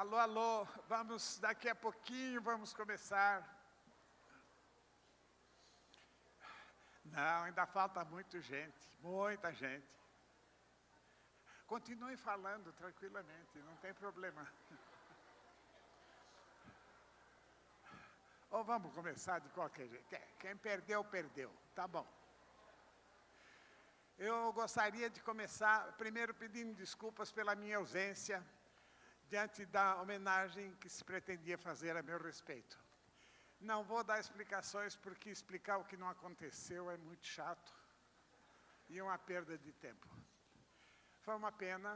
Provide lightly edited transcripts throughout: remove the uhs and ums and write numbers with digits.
Alô, alô, daqui a pouquinho vamos começar. Não, ainda falta muita gente. Continue falando tranquilamente, não tem problema. Ou vamos começar de qualquer jeito. Quem perdeu, perdeu. Tá bom. Eu gostaria de começar, primeiro, pedindo desculpas pela minha ausência, diante da homenagem que se pretendia fazer a meu respeito. Não vou dar explicações, porque explicar o que não aconteceu é muito chato e uma perda de tempo. Foi uma pena,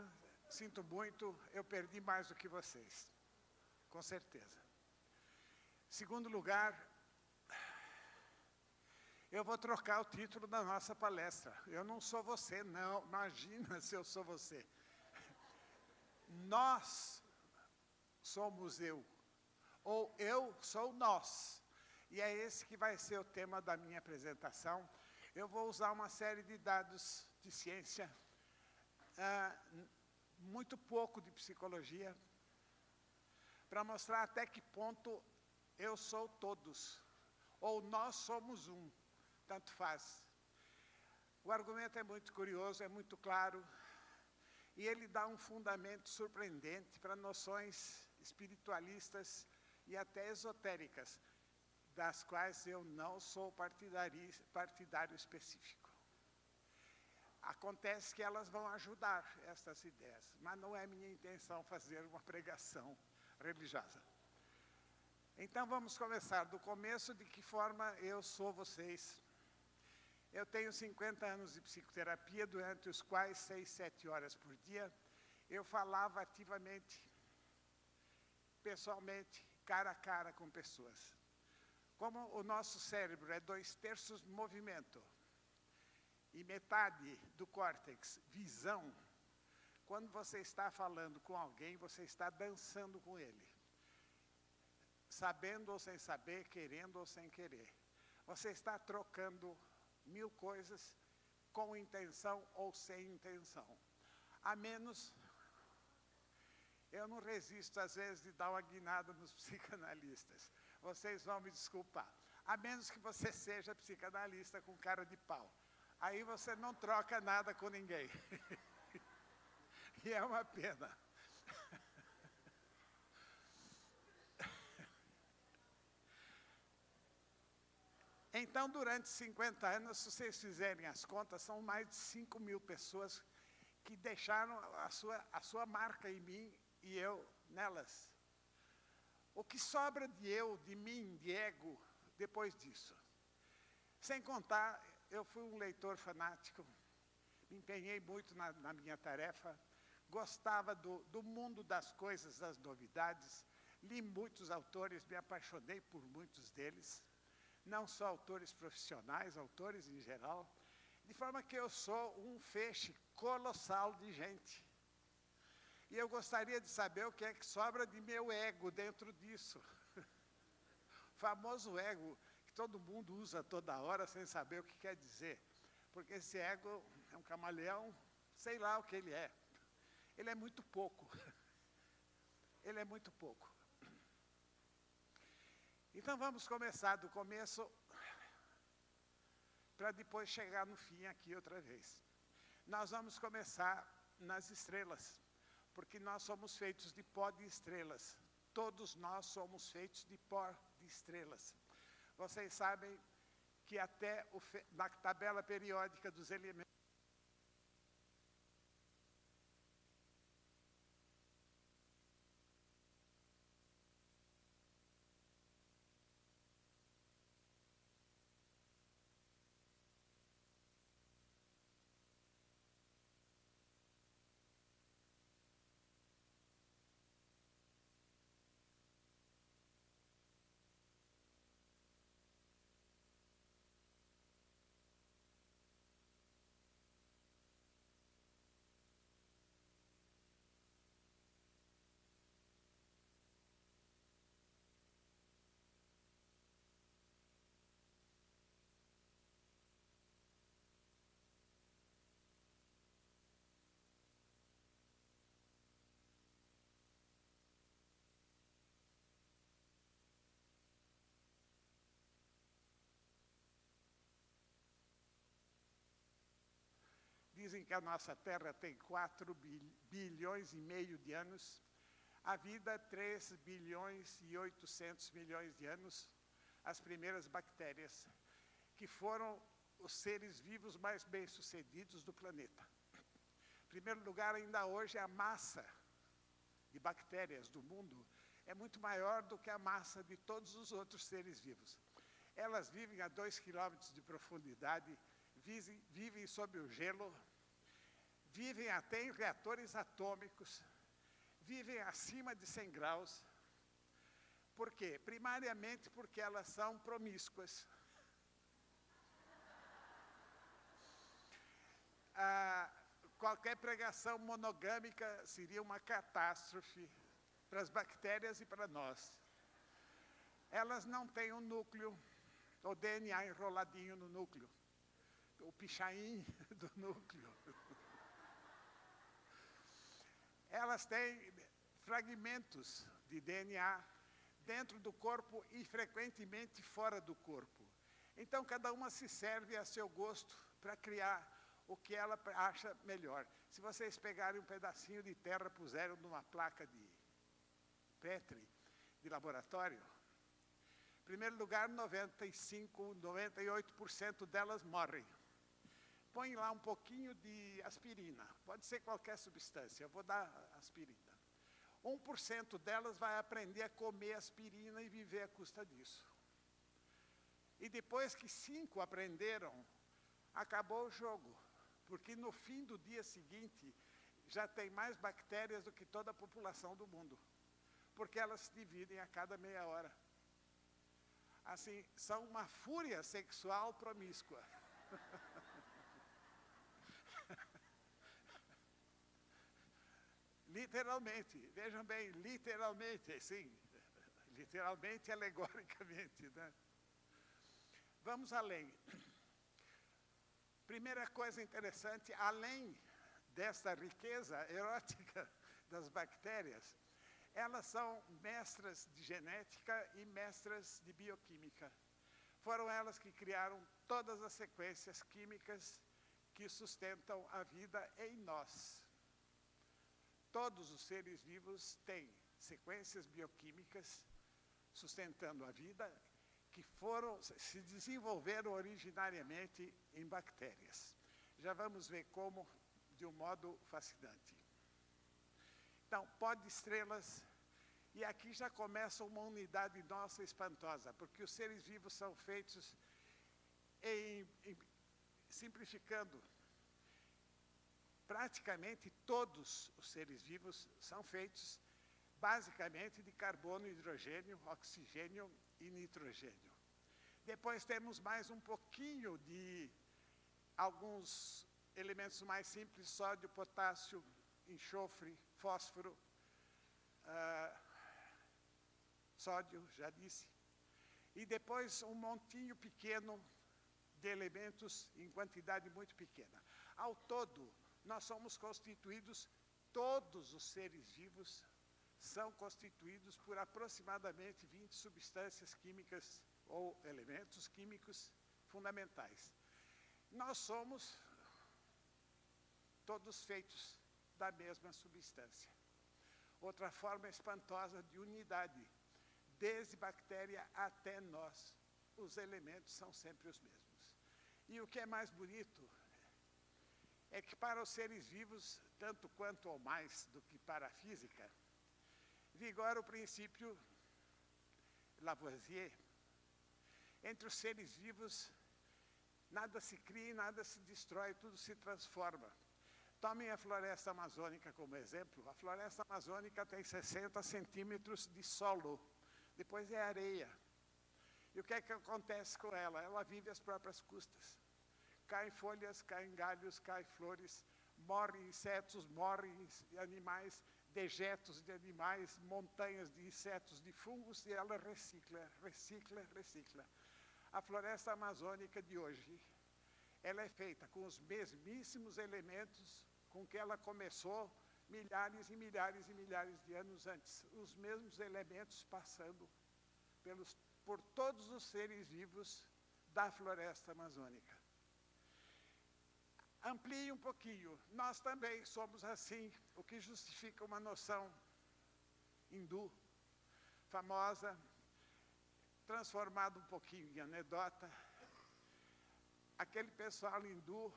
sinto muito, eu perdi mais do que vocês, com certeza. Segundo lugar, eu vou trocar o título da nossa palestra. Eu não sou você, não. Imagina se eu sou você. Nós somos eu. Ou eu sou nós. E é esse que vai ser o tema da minha apresentação. Eu vou usar uma série de dados de ciência, muito pouco de psicologia, para mostrar até que ponto eu sou todos, ou nós somos um, tanto faz. O argumento é muito curioso, é muito claro, e ele dá um fundamento surpreendente para noções espiritualistas e até esotéricas, das quais eu não sou partidário específico. Acontece que elas vão ajudar estas ideias, mas não é minha intenção fazer uma pregação religiosa. Então vamos começar do começo, de que forma eu sou vocês. Eu tenho 50 anos de psicoterapia, durante os quais 6, 7 horas por dia, eu falava ativamente, pessoalmente, cara a cara com pessoas. Como o nosso cérebro é 2/3 movimento e metade do córtex, visão, quando você está falando com alguém, você está dançando com ele. Sabendo ou sem saber, querendo ou sem querer. Você está trocando 1000 coisas com intenção ou sem intenção. A menos, eu não resisto às vezes de dar uma guinada nos psicanalistas. Vocês vão me desculpar. A menos que você seja psicanalista com cara de pau. Aí você não troca nada com ninguém. E é uma pena. Então, durante 50 anos, se vocês fizerem as contas, são mais de 5.000 pessoas que deixaram a sua marca em mim e eu nelas. O que sobra de eu, de mim, de ego, depois disso? Sem contar, eu fui um leitor fanático, me empenhei muito na minha tarefa, gostava do mundo das coisas, das novidades, li muitos autores, me apaixonei por muitos deles, não só autores profissionais, autores em geral, de forma que eu sou um feixe colossal de gente. E eu gostaria de saber o que é que sobra de meu ego dentro disso. O famoso ego que todo mundo usa toda hora sem saber o que quer dizer. Porque esse ego é um camaleão, sei lá o que ele é. Ele é muito pouco. Ele é muito pouco. Então vamos começar do começo, para depois chegar no fim aqui outra vez. Nós vamos começar nas estrelas, porque nós somos feitos de pó de estrelas. Todos nós somos feitos de pó de estrelas. Vocês sabem que até na tabela periódica dos elementos, Dizem que a nossa Terra tem 4,5 bilhões de anos, a vida 3,8 bilhões de anos, as primeiras bactérias, que foram os seres vivos mais bem-sucedidos do planeta. Em primeiro lugar, ainda hoje, a massa de bactérias do mundo é muito maior do que a massa de todos os outros seres vivos. Elas vivem a 2 quilômetros de profundidade, vivem sob o gelo, vivem até em reatores atômicos, vivem acima de 100 graus. Por quê? Primariamente porque elas são promíscuas. Qualquer pregação monogâmica seria uma catástrofe para as bactérias e para nós. Elas não têm um núcleo, o DNA enroladinho no núcleo, o pichain do núcleo. Elas têm fragmentos de DNA dentro do corpo e frequentemente fora do corpo. Então, cada uma se serve a seu gosto para criar o que ela acha melhor. Se vocês pegarem um pedacinho de terra, puseram numa placa de Petri, de laboratório, em primeiro lugar, 98% delas morrem. Põe lá um pouquinho de aspirina, pode ser qualquer substância, eu vou dar aspirina. 1% delas vai aprender a comer aspirina e viver à custa disso. E depois que 5 aprenderam, acabou o jogo. Porque no fim do dia seguinte, já tem mais bactérias do que toda a população do mundo. Porque elas se dividem a cada meia hora. Assim, são uma fúria sexual promíscua. Literalmente, vejam bem, literalmente, sim. Literalmente, alegoricamente, né? Vamos além. Primeira coisa interessante, além desta riqueza erótica das bactérias, elas são mestras de genética e mestras de bioquímica. Foram elas que criaram todas as sequências químicas que sustentam a vida em nós. Todos os seres vivos têm sequências bioquímicas sustentando a vida, que se desenvolveram originariamente em bactérias. Já vamos ver como, de um modo fascinante. Então, pó de estrelas, e aqui já começa uma unidade nossa espantosa, porque os seres vivos são feitos, simplificando, praticamente todos os seres vivos são feitos basicamente de carbono, hidrogênio, oxigênio e nitrogênio. Depois temos mais um pouquinho de alguns elementos mais simples, sódio, potássio, enxofre, fósforo, sódio, já disse. E depois um montinho pequeno de elementos em quantidade muito pequena. Ao todo, nós somos constituídos, todos os seres vivos são constituídos por aproximadamente 20 substâncias químicas ou elementos químicos fundamentais. Nós somos todos feitos da mesma substância. Outra forma espantosa de unidade, desde bactéria até nós, os elementos são sempre os mesmos. E o que é mais bonito é que para os seres vivos, tanto quanto ou mais do que para a física, vigora o princípio Lavoisier. Entre os seres vivos, nada se cria e nada se destrói, tudo se transforma. Tomem a floresta amazônica como exemplo. A floresta amazônica tem 60 centímetros de solo, depois é areia. E o que é que acontece com ela? Ela vive às próprias custas. Caem folhas, caem galhos, caem flores, morrem insetos, morrem animais, dejetos de animais, montanhas de insetos, de fungos, e ela recicla, recicla, recicla. A floresta amazônica de hoje, ela é feita com os mesmíssimos elementos com que ela começou milhares e milhares e milhares de anos antes. Os mesmos elementos passando por todos os seres vivos da floresta amazônica. Amplie um pouquinho. Nós também somos assim, o que justifica uma noção hindu, famosa, transformada um pouquinho em anedota. Aquele pessoal hindu,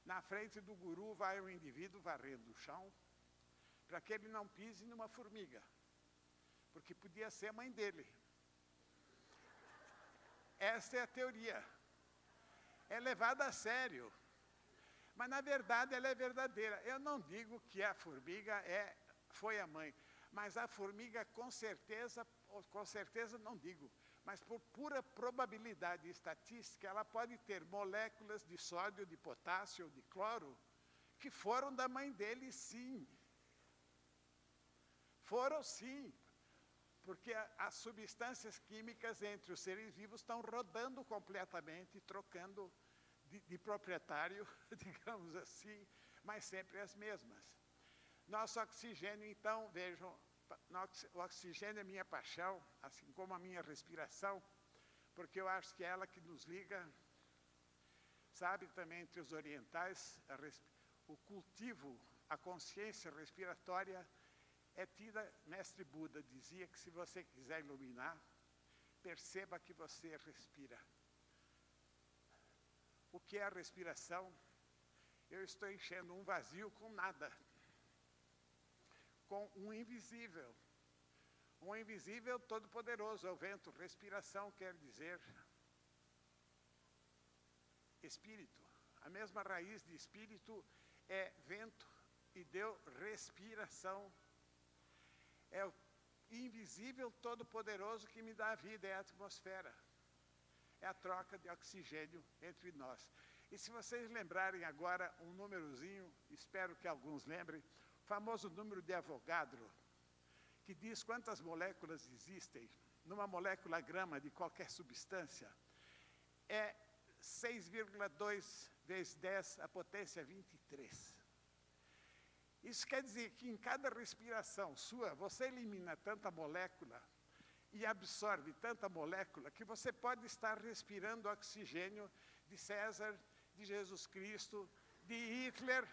na frente do guru vai um indivíduo varrendo o chão, para que ele não pise numa formiga, porque podia ser a mãe dele. Esta é a teoria. É levada a sério, mas na verdade ela é verdadeira. Eu não digo que a formiga foi a mãe, mas a formiga com certeza não digo, mas por pura probabilidade estatística, ela pode ter moléculas de sódio, de potássio, de cloro, que foram da mãe dele, sim. Foram, sim, porque as substâncias químicas entre os seres vivos estão rodando completamente, trocando de proprietário, digamos assim, mas sempre as mesmas. Nosso oxigênio, então, vejam, o oxigênio é minha paixão, assim como a minha respiração, porque eu acho que é ela que nos liga. Sabe, também entre os orientais, o cultivo, a consciência respiratória é tida. Mestre Buda dizia que se você quiser iluminar, perceba que você respira. O que é a respiração? Eu estou enchendo um vazio com nada, com um invisível. Um invisível todo-poderoso é o vento. Respiração quer dizer espírito. A mesma raiz de espírito é vento e deu respiração. É o invisível todo-poderoso que me dá a vida, é a atmosfera. É a troca de oxigênio entre nós. E se vocês lembrarem agora um númerozinho, espero que alguns lembrem, o famoso número de Avogadro, que diz quantas moléculas existem numa molécula grama de qualquer substância, é 6,2 vezes 10 a potência 23. Isso quer dizer que em cada respiração sua, você elimina tanta molécula e absorve tanta molécula que você pode estar respirando oxigênio de César, de Jesus Cristo, de Hitler.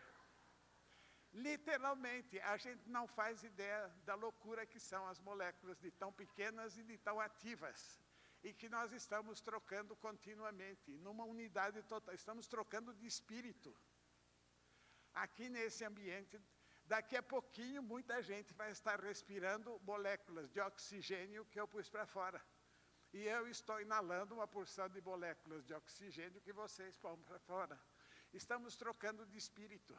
Literalmente, a gente não faz ideia da loucura que são as moléculas de tão pequenas e de tão ativas, e que nós estamos trocando continuamente, numa unidade total, estamos trocando de espírito. Aqui nesse ambiente, daqui a pouquinho, muita gente vai estar respirando moléculas de oxigênio que eu pus para fora. E eu estou inalando uma porção de moléculas de oxigênio que vocês põem para fora. Estamos trocando de espírito.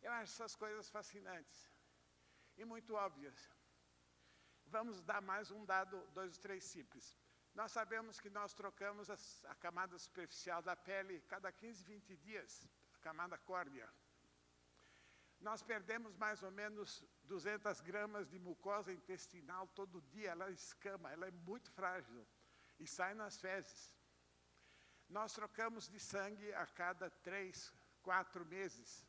Eu acho essas coisas fascinantes e muito óbvias. Vamos dar mais um dado, 2 ou 3 simples. Nós sabemos que nós trocamos a camada superficial da pele cada 15, 20 dias, a camada córnea. Nós perdemos mais ou menos 200 gramas de mucosa intestinal todo dia, ela escama, ela é muito frágil e sai nas fezes. Nós trocamos de sangue a cada 3, 4 meses.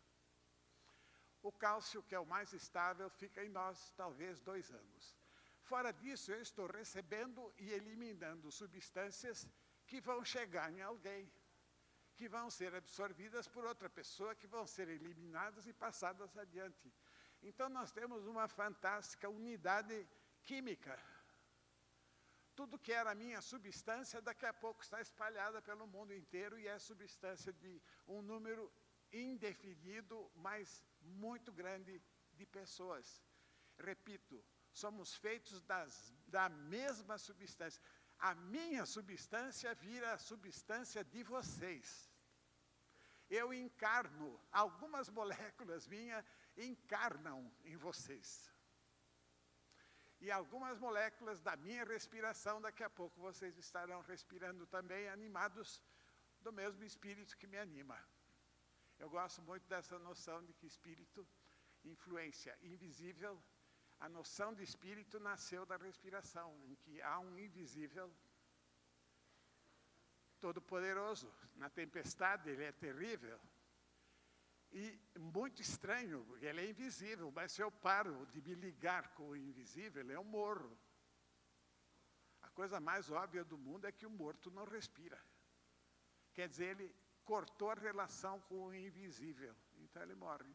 O cálcio, que é o mais estável, fica em nós talvez 2 anos. Fora disso, eu estou recebendo e eliminando substâncias que vão chegar em alguém, que vão ser absorvidas por outra pessoa, que vão ser eliminadas e passadas adiante. Então, nós temos uma fantástica unidade química. Tudo que era minha substância, daqui a pouco está espalhada pelo mundo inteiro e é substância de um número indefinido, mas muito grande de pessoas. Repito, somos feitos da mesma substância. A minha substância vira a substância de vocês. Eu encarno, algumas moléculas minhas encarnam em vocês. E algumas moléculas da minha respiração, daqui a pouco vocês estarão respirando também, animados do mesmo espírito que me anima. Eu gosto muito dessa noção de que espírito, influência invisível, a noção de espírito nasceu da respiração, em que há um invisível todo-poderoso. Na tempestade ele é terrível e muito estranho, porque ele é invisível, mas se eu paro de me ligar com o invisível, eu morro. A coisa mais óbvia do mundo é que o morto não respira. Quer dizer, ele cortou a relação com o invisível. Então ele morre.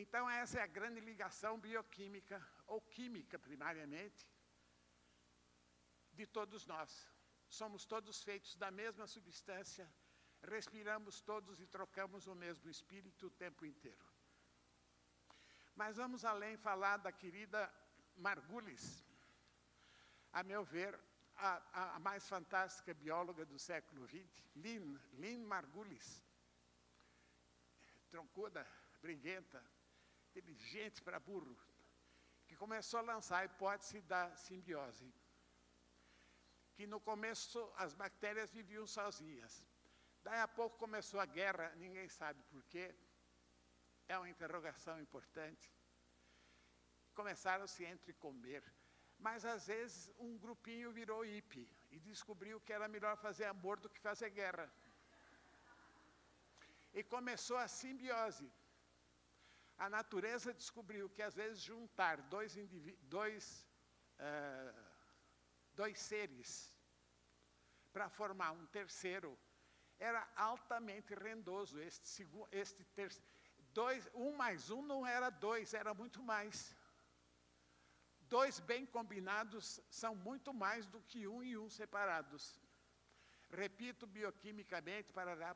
Então essa é a grande ligação bioquímica, ou química primariamente, de todos nós. Somos todos feitos da mesma substância, respiramos todos e trocamos o mesmo espírito o tempo inteiro. Mas vamos além falar da querida Margulis, a meu ver, a mais fantástica bióloga do século XX, Lynn Margulis, troncuda, briguenta, inteligente para burro, que começou a lançar a hipótese da simbiose, que no começo as bactérias viviam sozinhas. Daí a pouco começou a guerra, ninguém sabe por quê, é uma interrogação importante. Começaram a se entrecomer, mas às vezes um grupinho virou hippie e descobriu que era melhor fazer amor do que fazer guerra. E começou a simbiose. A natureza descobriu que às vezes juntar dois seres para formar um terceiro era altamente rendoso. Um mais um não era dois, era muito mais. Dois bem combinados são muito mais do que um e um separados. Repito, bioquimicamente, parará.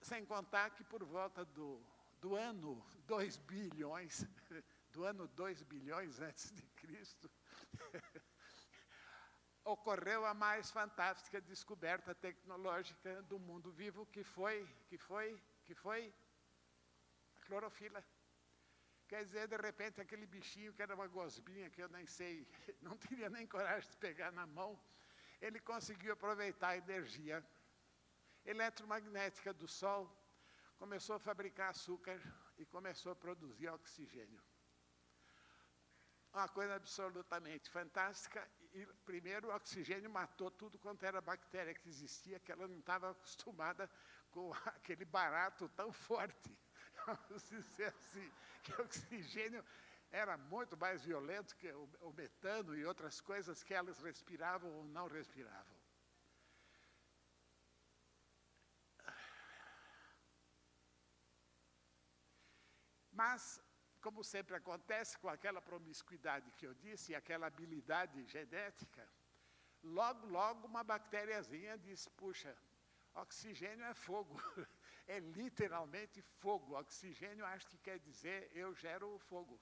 Sem contar que por volta do ano 2 bilhões, do ano 2 bilhões antes de Cristo, ocorreu a mais fantástica descoberta tecnológica do mundo vivo, que foi a clorofila. Quer dizer, de repente, aquele bichinho que era uma gosminha, que eu nem sei, não teria nem coragem de pegar na mão, ele conseguiu aproveitar a energia eletromagnética do Sol, começou a fabricar açúcar e começou a produzir oxigênio. Uma coisa absolutamente fantástica. E, primeiro, o oxigênio matou tudo quanto era bactéria que existia, que ela não estava acostumada com aquele barato tão forte. Vamos dizer assim, que o oxigênio era muito mais violento que o metano e outras coisas que elas respiravam ou não respiravam. Mas, como sempre acontece com aquela promiscuidade que eu disse, e aquela habilidade genética, logo uma bactériazinha diz, puxa, oxigênio é fogo, é literalmente fogo. Oxigênio acho que quer dizer eu gero fogo.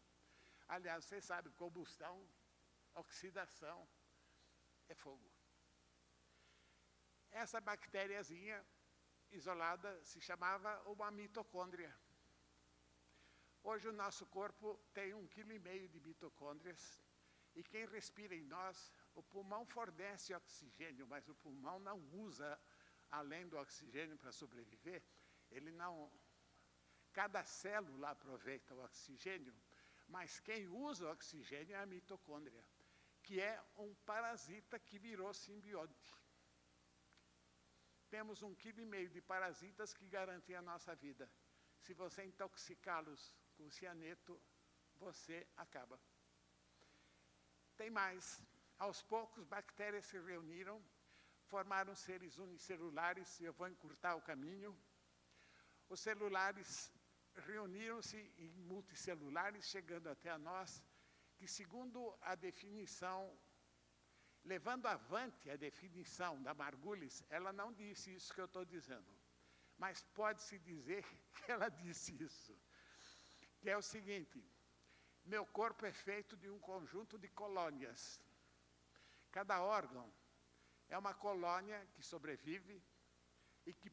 Aliás, vocês sabem, combustão, oxidação, é fogo. Essa bactériazinha isolada se chamava uma mitocôndria. Hoje o nosso corpo tem 1,5 kg de mitocôndrias, e quem respira em nós, o pulmão fornece oxigênio, mas o pulmão não usa, além do oxigênio para sobreviver, cada célula aproveita o oxigênio, mas quem usa o oxigênio é a mitocôndria, que é um parasita que virou simbionte. Temos 1,5 kg de parasitas que garantem a nossa vida. Se você intoxicá-los com cianeto, você acaba. Tem mais. Aos poucos, bactérias se reuniram, formaram seres unicelulares, e eu vou encurtar o caminho. Os celulares reuniram-se em multicelulares, chegando até a nós, que segundo a definição, levando avante a definição da Margulis, ela não disse isso que eu estou dizendo, mas pode-se dizer que ela disse isso. Que é o seguinte, meu corpo é feito de um conjunto de colônias. Cada órgão é uma colônia que sobrevive e que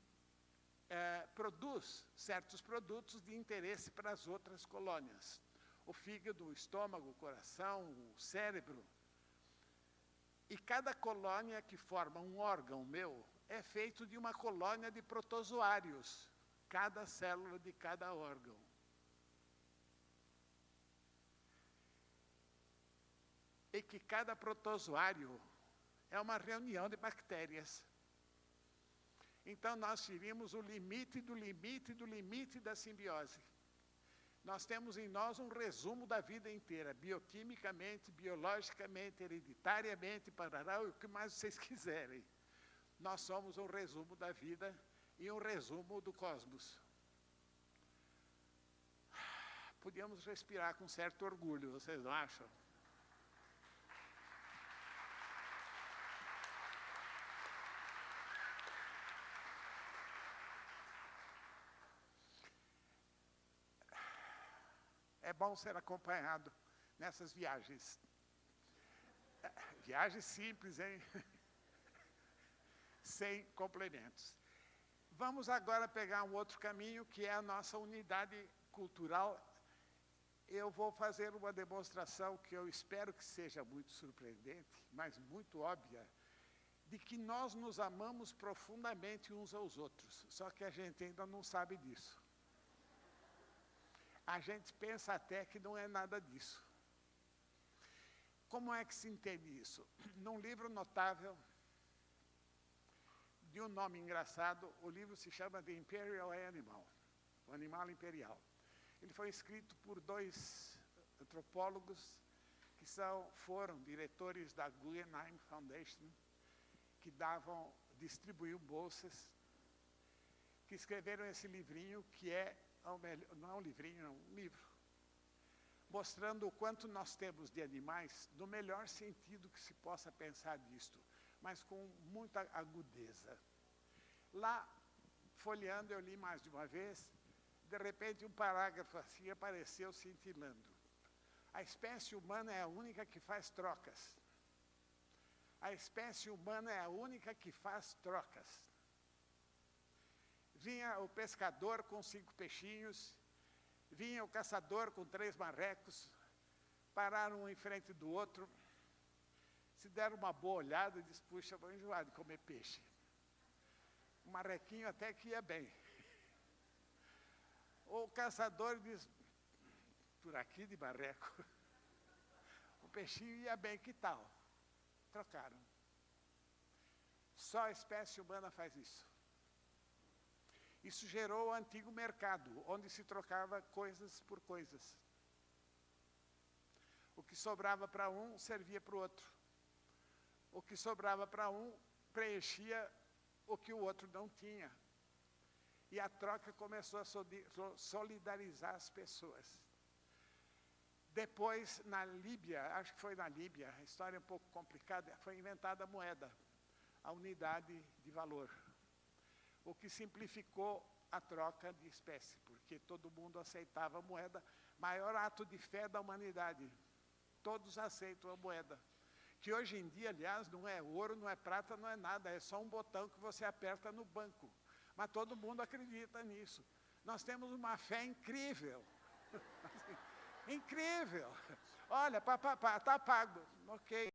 produz certos produtos de interesse para as outras colônias. O fígado, o estômago, o coração, o cérebro. E cada colônia que forma um órgão meu é feito de uma colônia de protozoários. Cada célula de cada órgão. E que cada protozoário é uma reunião de bactérias. Então nós tivemos o limite do limite do limite da simbiose. Nós temos em nós um resumo da vida inteira, bioquimicamente, biologicamente, hereditariamente, parará, o que mais vocês quiserem. Nós somos um resumo da vida e um resumo do cosmos. Podíamos respirar com certo orgulho, vocês não acham? É bom ser acompanhado nessas viagens. Viagens simples, hein? Sem complementos. Vamos agora pegar um outro caminho, que é a nossa unidade cultural. Eu vou fazer uma demonstração que eu espero que seja muito surpreendente, mas muito óbvia, de que nós nos amamos profundamente uns aos outros, só que a gente ainda não sabe disso. A gente pensa até que não é nada disso. Como é que se entende isso? Num livro notável, de um nome engraçado, o livro se chama The Imperial Animal, o animal imperial. Ele foi escrito por 2 antropólogos que foram diretores da Guggenheim Foundation, que distribuíam bolsas, que escreveram esse livrinho, que não é um livrinho, é um livro, mostrando o quanto nós temos de animais, no melhor sentido que se possa pensar disto, mas com muita agudeza. Lá, folheando, eu li mais de uma vez, de repente um parágrafo assim apareceu cintilando. A espécie humana é a única que faz trocas. A espécie humana é a única que faz trocas. Vinha o pescador com 5 peixinhos, vinha o caçador com 3 marrecos, pararam um em frente do outro, se deram uma boa olhada e disseram, puxa, vou enjoar de comer peixe. O marrequinho até que ia bem. O caçador diz, por aqui de marreco, o peixinho ia bem, que tal? Trocaram. Só a espécie humana faz isso. Isso gerou o antigo mercado, onde se trocava coisas por coisas. O que sobrava para um, servia para o outro. O que sobrava para um, preenchia o que o outro não tinha. E a troca começou a solidarizar as pessoas. Depois, na Líbia, acho que foi na Líbia, a história é um pouco complicada, foi inventada a moeda, a unidade de valor. O que simplificou a troca de espécie, porque todo mundo aceitava a moeda, maior ato de fé da humanidade. Todos aceitam a moeda. Que hoje em dia, aliás, não é ouro, não é prata, não é nada, é só um botão que você aperta no banco. Mas todo mundo acredita nisso. Nós temos uma fé incrível. Incrível. Olha, está pago. Ok.